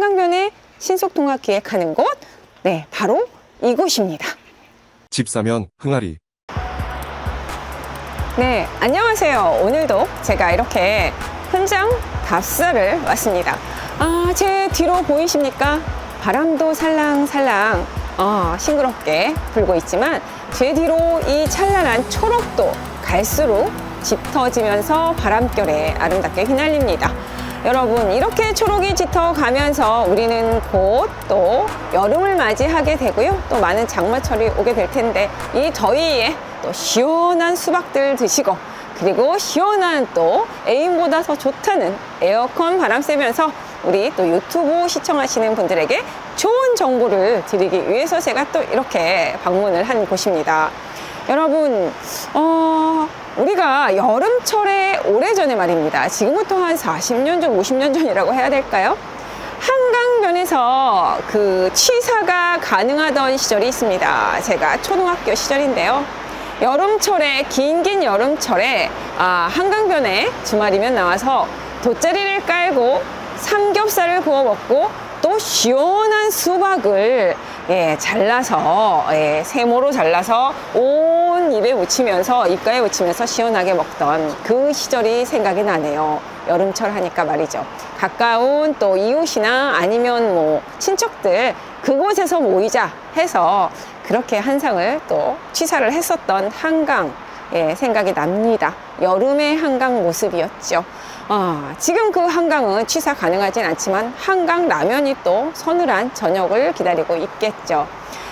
한강변에 신속통합 기획하는 곳, 네, 바로 이곳입니다. 집 사면 흥아리. 네, 안녕하세요. 오늘도 제가 이렇게 현장 답사를 왔습니다. 제 뒤로 보이십니까? 바람도 살랑살랑 싱그럽게 불고 있지만 제 뒤로 이 찬란한 초록도 갈수록 짙어지면서 바람결에 아름답게 휘날립니다. 여러분, 이렇게 초록이 짙어가면서 우리는 곧 또 여름을 맞이하게 되고요. 또 많은 장마철이 오게 될 텐데 이 더위에 또 시원한 수박들 드시고, 그리고 시원한 또 애인보다 더 좋다는 에어컨 바람 쐬면서 우리 또 유튜브 시청하시는 분들에게 좋은 정보를 드리기 위해서 제가 또 이렇게 방문을 한 곳입니다. 여러분, 우리가 여름철에 오래전에 말입니다. 지금부터 한 40년 전, 50년 전이라고 해야 될까요? 한강변에서 그 취사가 가능하던 시절이 있습니다. 제가 초등학교 시절인데요. 여름철에, 긴 여름철에 한강변에 주말이면 나와서 돗자리를 깔고 삼겹살을 구워 먹고 또 시원한 수박을 잘라서 세모로 잘라서 온 입에 묻히면서, 입가에 묻히면서 시원하게 먹던 그 시절이 생각이 나네요. 여름철 하니까 말이죠. 가까운 또 이웃이나 아니면 뭐 친척들 그곳에서 모이자 해서 그렇게 한상을 또 취사를 했었던 한강 생각이 납니다. 여름의 한강 모습이었죠. 지금 그 한강은 취사 가능하진 않지만 한강 라면이 또 서늘한 저녁을 기다리고 있겠죠.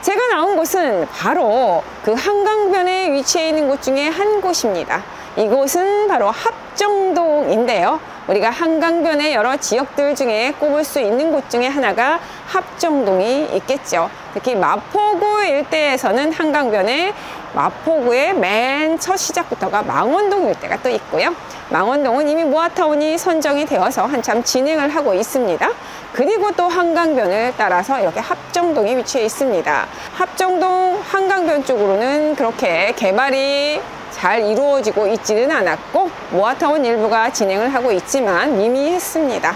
제가 나온 곳은 바로 그 한강변에 위치해 있는 곳 중에 한 곳입니다. 이곳은 바로 합정동인데요. 우리가 한강변의 여러 지역들 중에 꼽을 수 있는 곳 중에 하나가 합정동이 있겠죠. 특히 마포구 일대에서는 한강변에 마포구의 맨 첫 시작부터가 망원동 일대가 또 있고요. 망원동은 이미 모아타운이 선정이 되어서 한참 진행을 하고 있습니다. 그리고 또 한강변을 따라서 이렇게 합정동이 위치해 있습니다. 합정동 한강변 쪽으로는 그렇게 개발이 잘 이루어지고 있지는 않았고 모아타운 일부가 진행을 하고 있지만 미미했습니다.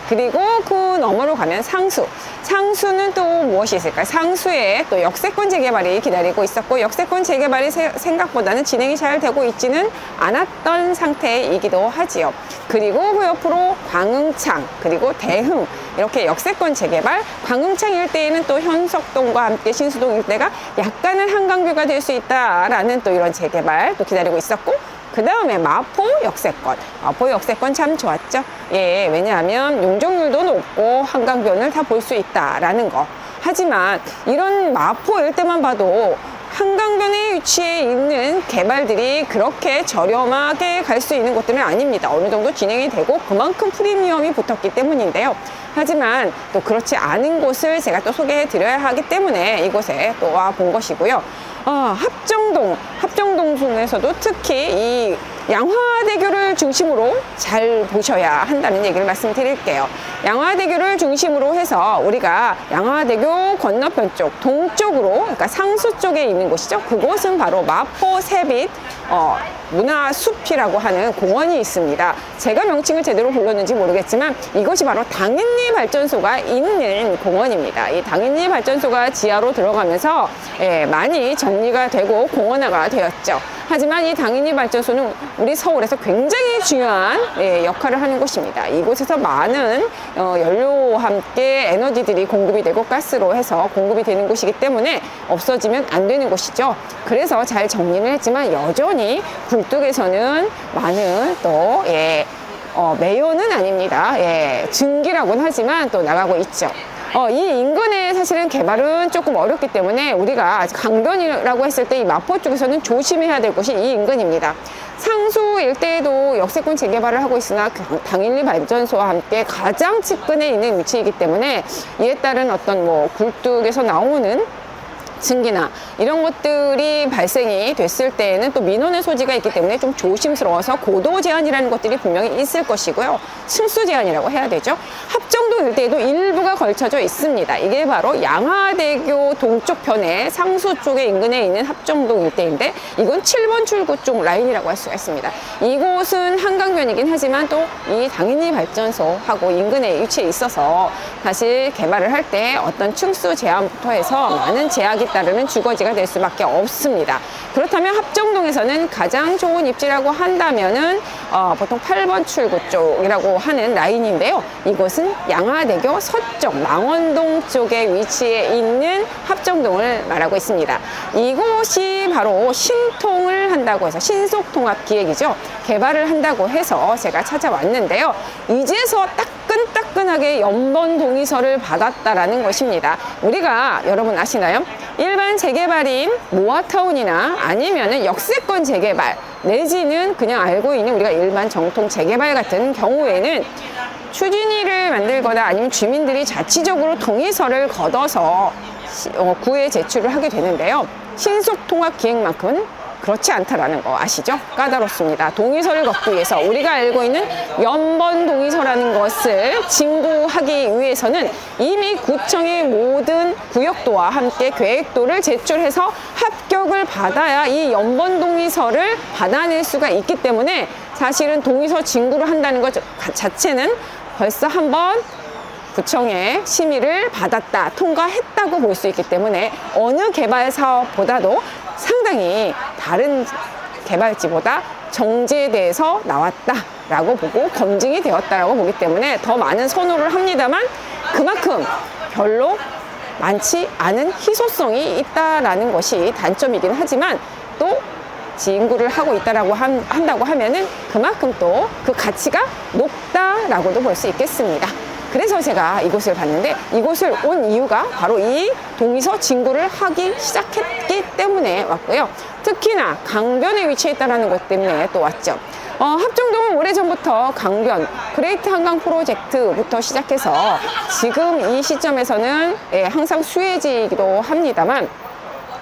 그리고 그 너머로 가면 상수는 또 무엇이 있을까요? 상수에 또 역세권 재개발이 기다리고 있었고, 역세권 재개발이 생각보다는 진행이 잘 되고 있지는 않았던 상태이기도 하지요. 그리고 그 옆으로 광흥창, 그리고 대흥, 이렇게 역세권 재개발, 광흥창 일대에는 또 현석동과 함께 신수동 일대가 약간은 한강뷰가 될 수 있다라는 또 이런 재개발 또 기다리고 있었고, 그 다음에 마포 역세권 참 좋았죠. 왜냐하면 용적률도 높고 한강변을 다 볼 수 있다라는 거. 하지만 이런 마포 일대만 봐도 한강변에 위치해 있는 개발들이 그렇게 저렴하게 갈 수 있는 곳들은 아닙니다. 어느 정도 진행이 되고 그만큼 프리미엄이 붙었기 때문인데요. 하지만 또 그렇지 않은 곳을 제가 또 소개해 드려야 하기 때문에 이곳에 또 와 본 것이고요. 합정동 중에서도 특히 이 양화대교를 중심으로 잘 보셔야 한다는 얘기를 말씀드릴게요. 양화대교를 중심으로 해서 우리가 양화대교 건너편 쪽 동쪽으로, 그러니까 상수 쪽에 있는 곳이죠. 그곳은 바로 마포 새빛 문화숲이라고 하는 공원이 있습니다. 제가 명칭을 제대로 불렀는지 모르겠지만 이것이 바로 당인리 발전소가 있는 공원입니다. 이 당인리 발전소가 지하로 들어가면서 많이 정리가 되고 공원화가 되었죠. 하지만 이 당인리 발전소는 우리 서울에서 굉장히 중요한 역할을 하는 곳입니다. 이곳에서 많은 연료와 함께 에너지들이 공급이 되고 가스로 해서 공급이 되는 곳이기 때문에 없어지면 안 되는 곳이죠. 그래서 잘 정리를 했지만 여전히 굴뚝에서는 많은 또 매연은 아닙니다. 증기라고는 하지만 또 나가고 있죠. 이 인근의 사실은 개발은 조금 어렵기 때문에 우리가 강변이라고 했을 때 이 마포 쪽에서는 조심해야 될 곳이 이 인근입니다. 상수 일대에도 역세권 재개발을 하고 있으나 당일리 발전소와 함께 가장 측근에 있는 위치이기 때문에 이에 따른 어떤 굴뚝에서 나오는 승기나 이런 것들이 발생이 됐을 때에는 또 민원의 소지가 있기 때문에 좀 조심스러워서 고도 제한이라는 것들이 분명히 있을 것이고요. 층수 제한이라고 해야 되죠. 합정동 일대에도 일부가 걸쳐져 있습니다. 이게 바로 양화대교 동쪽편에 상수 쪽에 인근에 있는 합정동 일대인데 이건 7번 출구 쪽 라인이라고 할 수가 있습니다. 이곳은 한강변이긴 하지만 또 이 당연히 발전소하고 인근에 위치해 있어서 사실 개발을 할 때 어떤 층수 제한부터 해서 많은 제약이 따르는 주거지가 될 수밖에 없습니다. 그렇다면 합정동에서는 가장 좋은 입지라고 한다면은 보통 8번 출구 쪽이라고 하는 라인인데요. 이곳은 양화대교 서쪽 망원동 쪽에 위치해 있는 합정동을 말하고 있습니다. 이곳이 바로 신통을 한다고 해서 신속통합기획이죠. 개발을 한다고 해서 제가 찾아왔는데요. 이제서 따끈따끈하게 연번 동의서를 받았다라는 것입니다. 우리가 여러분 아시나요? 일반 재개발인 모아타운이나 아니면은 역세권 재개발 내지는 그냥 알고 있는 우리가 일반 정통 재개발 같은 경우에는 추진위를 만들거나 아니면 주민들이 자치적으로 동의서를 걷어서 구에 제출을 하게 되는데요. 신속통합기획만큼은 그렇지 않다라는 거 아시죠? 까다롭습니다. 동의서를 걷기 위해서 우리가 알고 있는 연번 동의서라는 것을 진구하기 위해서는 이미 구청의 모든 구역도와 함께 계획도를 제출해서 합격을 받아야 이 연번 동의서를 받아낼 수가 있기 때문에 사실은 동의서 진구를 한다는 것 자체는 벌써 한번 구청의 심의를 받았다, 통과했다고 볼 수 있기 때문에 어느 개발 사업보다도 상당히 다른 개발지보다 정제돼서 나왔다라고 보고 검증이 되었다라고 보기 때문에 더 많은 선호를 합니다만 그만큼 별로 많지 않은 희소성이 있다라는 것이 단점이긴 하지만 또 진구를 하고 있다라고 한다고 하면은 그만큼 또 그 가치가 높다라고도 볼 수 있겠습니다. 그래서 제가 이곳을 봤는데 이곳을 온 이유가 바로 이 동의서 진구를 하기 시작했기 때문에 왔고요. 특히나 강변에 위치해 있다는 것 때문에 또 왔죠. 합정동은 오래전부터 강변, 그레이트 한강 프로젝트부터 시작해서 지금 이 시점에서는 항상 수혜지이기도 합니다만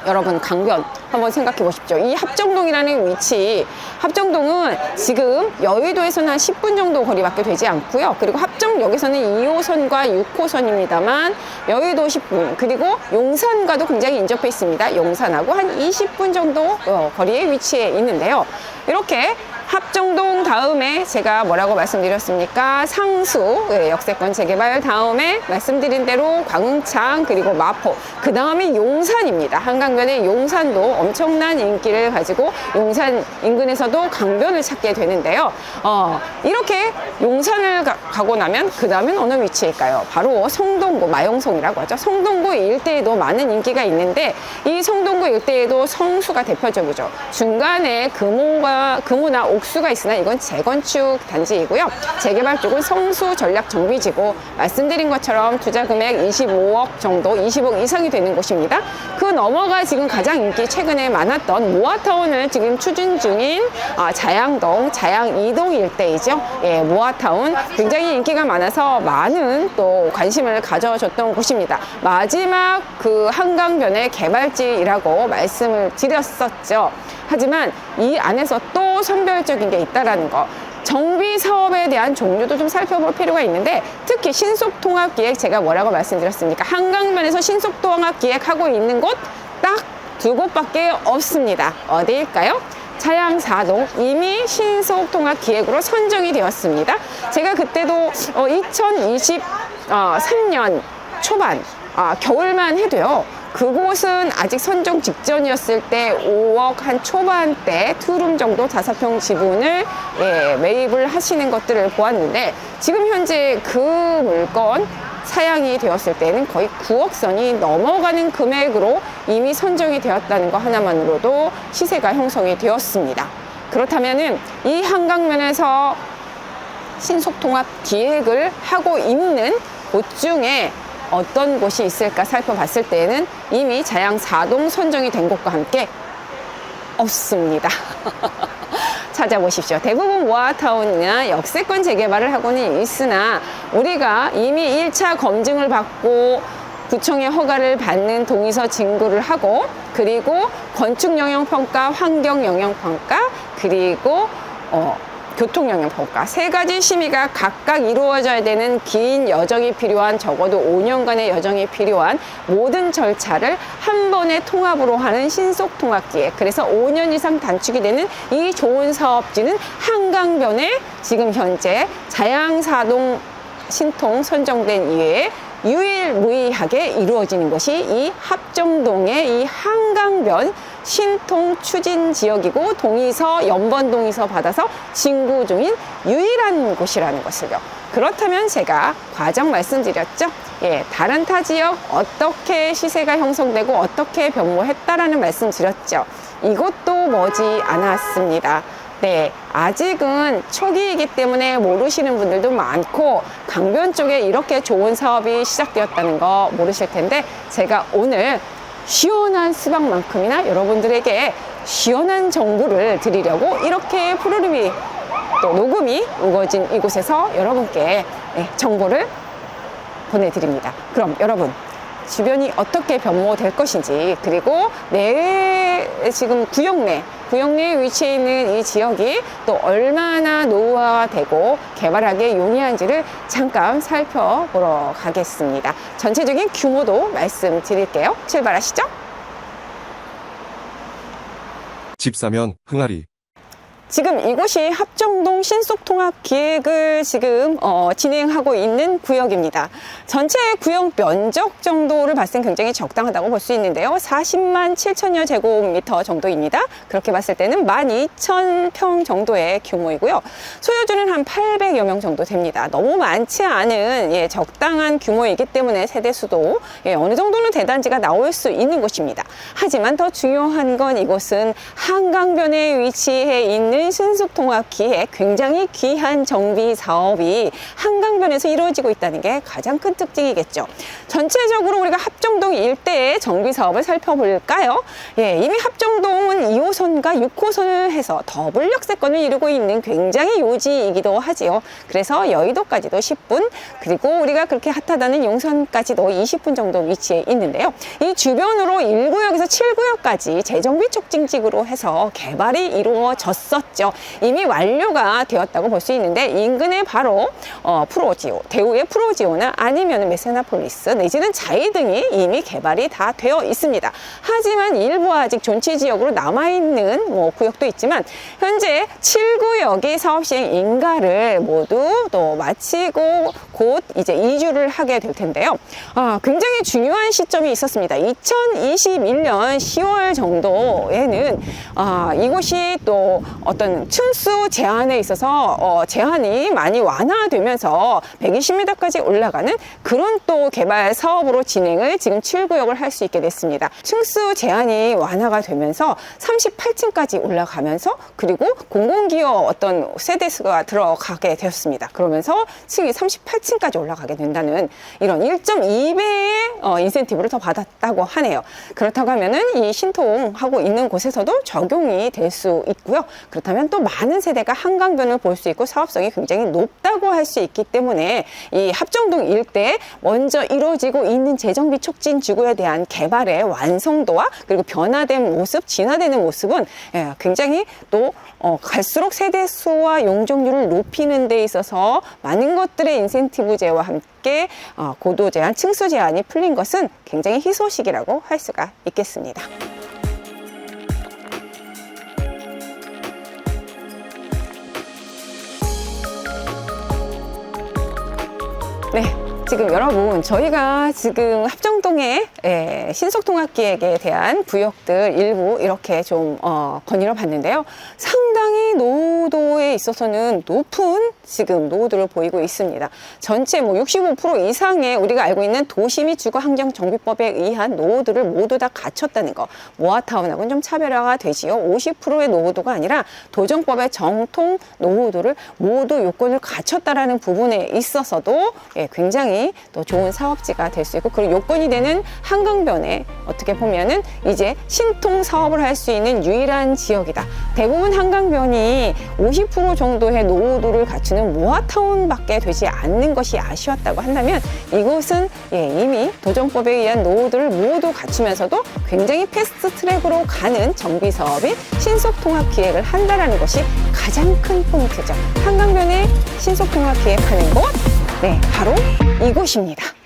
여러분 강변 한번 생각해 보십시오. 이 합정동이라는 위치, 합정동은 지금 여의도에서는 한 10분 정도 거리밖에 되지 않고요. 그리고 합정역에서는 2호선과 6호선입니다만 여의도 10분, 그리고 용산과도 굉장히 인접해 있습니다. 용산하고 한 20분 정도 거리에 위치해 있는데요. 이렇게 합정동 다음에 제가 뭐라고 말씀드렸습니까? 상수, 역세권 재개발 다음에 말씀드린 대로 광흥창 그리고 마포, 그 다음에 용산입니다. 한강변의 용산도 엄청난 인기를 가지고 용산 인근에서도 강변을 찾게 되는데요. 이렇게 용산을 가고 나면 그 다음엔 어느 위치일까요? 바로 성동구, 마용성이라고 하죠. 성동구 일대에도 많은 인기가 있는데 이 성동구 일대에도 성수가 대표적이죠. 중간에 금호나 옥수가 있으나 이건 재건축 단지이고요. 재개발 쪽은 성수 전략정비지고 말씀드린 것처럼 투자 금액 25억 정도, 20억 이상이 되는 곳입니다. 그 넘어가 지금 가장 인기 최근에 많았던 모아타운을 지금 추진 중인 자양동, 자양이동 일대이죠. 모아타운 굉장히 인기가 많아서 많은 또 관심을 가져줬던 곳입니다. 마지막 그 한강변의 개발지라고 말씀을 드렸었죠. 하지만 이 안에서 또 선별적인 게 있다라는 거, 정비 사업에 대한 종류도 좀 살펴볼 필요가 있는데 특히 신속통합기획 제가 뭐라고 말씀드렸습니까? 한강변에서 신속통합기획하고 있는 곳 딱 두 곳밖에 없습니다. 어디일까요? 차양사동 이미 신속통합기획으로 선정이 되었습니다. 제가 그때도 2023년 초반 겨울만 해도요. 그곳은 아직 선정 직전이었을 때 5억 한 초반대 투룸 정도 5평 지분을 매입을 하시는 것들을 보았는데 지금 현재 그 물건 사양이 되었을 때는 거의 9억 선이 넘어가는 금액으로 이미 선정이 되었다는 것 하나만으로도 시세가 형성이 되었습니다. 그렇다면은 이 한강면에서 신속통합 기획을 하고 있는 곳 중에 어떤 곳이 있을까 살펴봤을 때는 이미 자양 4동 선정이 된 곳과 함께 없습니다. 찾아보십시오. 대부분 모아타운이나 역세권 재개발을 하고는 있으나 우리가 이미 1차 검증을 받고 구청의 허가를 받는 동의서 진구를 하고, 그리고 건축영향평가, 환경영향평가, 그리고 교통영향평가 세 가지 심의가 각각 이루어져야 되는 긴 여정이 필요한, 적어도 5년간의 여정이 필요한 모든 절차를 한 번에 통합으로 하는 신속통합기획. 그래서 5년 이상 단축이 되는 이 좋은 사업지는 한강변에 지금 현재 자양사동 신통 선정된 이외에 유일무이하게 이루어지는 것이 이 합정동의 이 한강변 신통 추진 지역이고, 동의서, 연번 동의서 받아서 진구 중인 유일한 곳이라는 것을요. 그렇다면 제가 과정 말씀드렸죠. 예, 다른 타 지역 어떻게 시세가 형성되고 어떻게 변모했다라는 말씀 드렸죠. 이것도 머지 않았습니다. 네, 아직은 초기이기 때문에 모르시는 분들도 많고, 강변 쪽에 이렇게 좋은 사업이 시작되었다는 거 모르실 텐데, 제가 오늘 시원한 수박만큼이나 여러분들에게 시원한 정보를 드리려고 이렇게 푸르름이 또 녹음이 우거진 이곳에서 여러분께 정보를 보내드립니다. 그럼 여러분, 주변이 어떻게 변모될 것인지, 그리고 지금 구역 내에 위치해 있는 이 지역이 또 얼마나 노후화되고 개발하기에 용이한지를 잠깐 살펴보러 가겠습니다. 전체적인 규모도 말씀드릴게요. 출발하시죠. 집 사면 흥하리. 지금 이곳이 합정동 신속통합기획을 지금 진행하고 있는 구역입니다. 전체 구역 면적 정도를 봤을 땐 굉장히 적당하다고 볼 수 있는데요. 40만 7천여 제곱미터 정도입니다. 그렇게 봤을 때는 12,000평 정도의 규모이고요. 소유주는 한 800여 명 정도 됩니다. 너무 많지 않은 적당한 규모이기 때문에 세대수도 어느 정도는 대단지가 나올 수 있는 곳입니다. 하지만 더 중요한 건 이곳은 한강변에 위치해 있는 신속통합기획, 굉장히 귀한 정비 사업이 한강변에서 이루어지고 있다는 게 가장 큰 특징이겠죠. 전체적으로 우리가 합정동 일대의 정비 사업을 살펴볼까요? 이미 합정동은 2호선과 6호선을 해서 더블 역세권을 이루고 있는 굉장히 요지이기도 하지요. 그래서 여의도까지도 10분, 그리고 우리가 그렇게 핫하다는 용산까지도 20분 정도 위치해 있는데요. 이 주변으로 1구역에서 7구역까지 재정비 촉진지구로 해서 개발이 이루어졌었죠. 이미 완료가 되었다고 볼 수 있는데, 인근에 바로 프로지오, 대우의 프로지오나 아니면 메세나폴리스 내지는 자이 등이 이미 개발이 다 되어 있습니다. 하지만 일부 아직 존치지역으로 남아있는 구역도 있지만, 현재 7구역이 사업시행 인가를 모두 또 마치고 곧 이제 이주를 하게 될 텐데요. 굉장히 중요한 시점이 있었습니다. 2021년 10월 정도에는 이곳이 또 어떤 층수 제한에 있어서 제한이 많이 완화되면서 120m까지 올라가는 그런 또 개발 사업으로 진행을 지금 7구역을 할 수 있게 됐습니다. 층수 제한이 완화가 되면서 38층까지 올라가면서, 그리고 공공기업 어떤 세대수가 들어가게 되었습니다. 그러면서 층이 38층까지 올라가게 된다는 이런 1.2배의 인센티브를 더 받았다고 하네요. 그렇다고 하면은 이 신통하고 있는 곳에서도 적용이 될 수 있고요. 그렇다면 또 많은 세대가 한강변을 볼 수 있고 사업성이 굉장히 높다고 할 수 있기 때문에, 이 합정동 일대에 먼저 이루어지고 있는 재정비 촉진 지구에 대한 개발의 완성도와 그리고 변화된 모습, 진화되는 모습은 굉장히 또 갈수록 세대수와 용적률을 높이는 데 있어서 많은 것들의 인센티브제와 함께 고도 제한, 층수 제한이 풀린 것은 굉장히 희소식이라고 할 수가 있겠습니다. 네, 지금 여러분, 저희가 지금 합정동의 신속통합기획에 대한 구역들 일부 이렇게 좀 건의를 봤는데요. 상당히 노후도에 있어서는 높은 지금 노후도를 보이고 있습니다. 전체 65% 이상의 우리가 알고 있는 도시 및 주거환경정비법에 의한 노후도를 모두 다 갖췄다는 거, 모아타운하고는 좀 차별화가 되지요. 50%의 노후도가 아니라 도정법의 정통 노후도를 모두 요건을 갖췄다라는 부분에 있어서도 굉장히 굉장히 또 좋은 사업지가 될 수 있고, 그리고 요건이 되는 한강변에 어떻게 보면은 이제 신통 사업을 할 수 있는 유일한 지역이다. 대부분 한강변이 50% 정도의 노후도를 갖추는 모아타운밖에 되지 않는 것이 아쉬웠다고 한다면, 이곳은 이미 도정법에 의한 노후도를 모두 갖추면서도 굉장히 패스트 트랙으로 가는 정비 사업인 신속 통합 기획을 한다라는 것이 가장 큰 포인트죠. 한강변에 신속 통합 기획하는 곳, 바로 이곳입니다.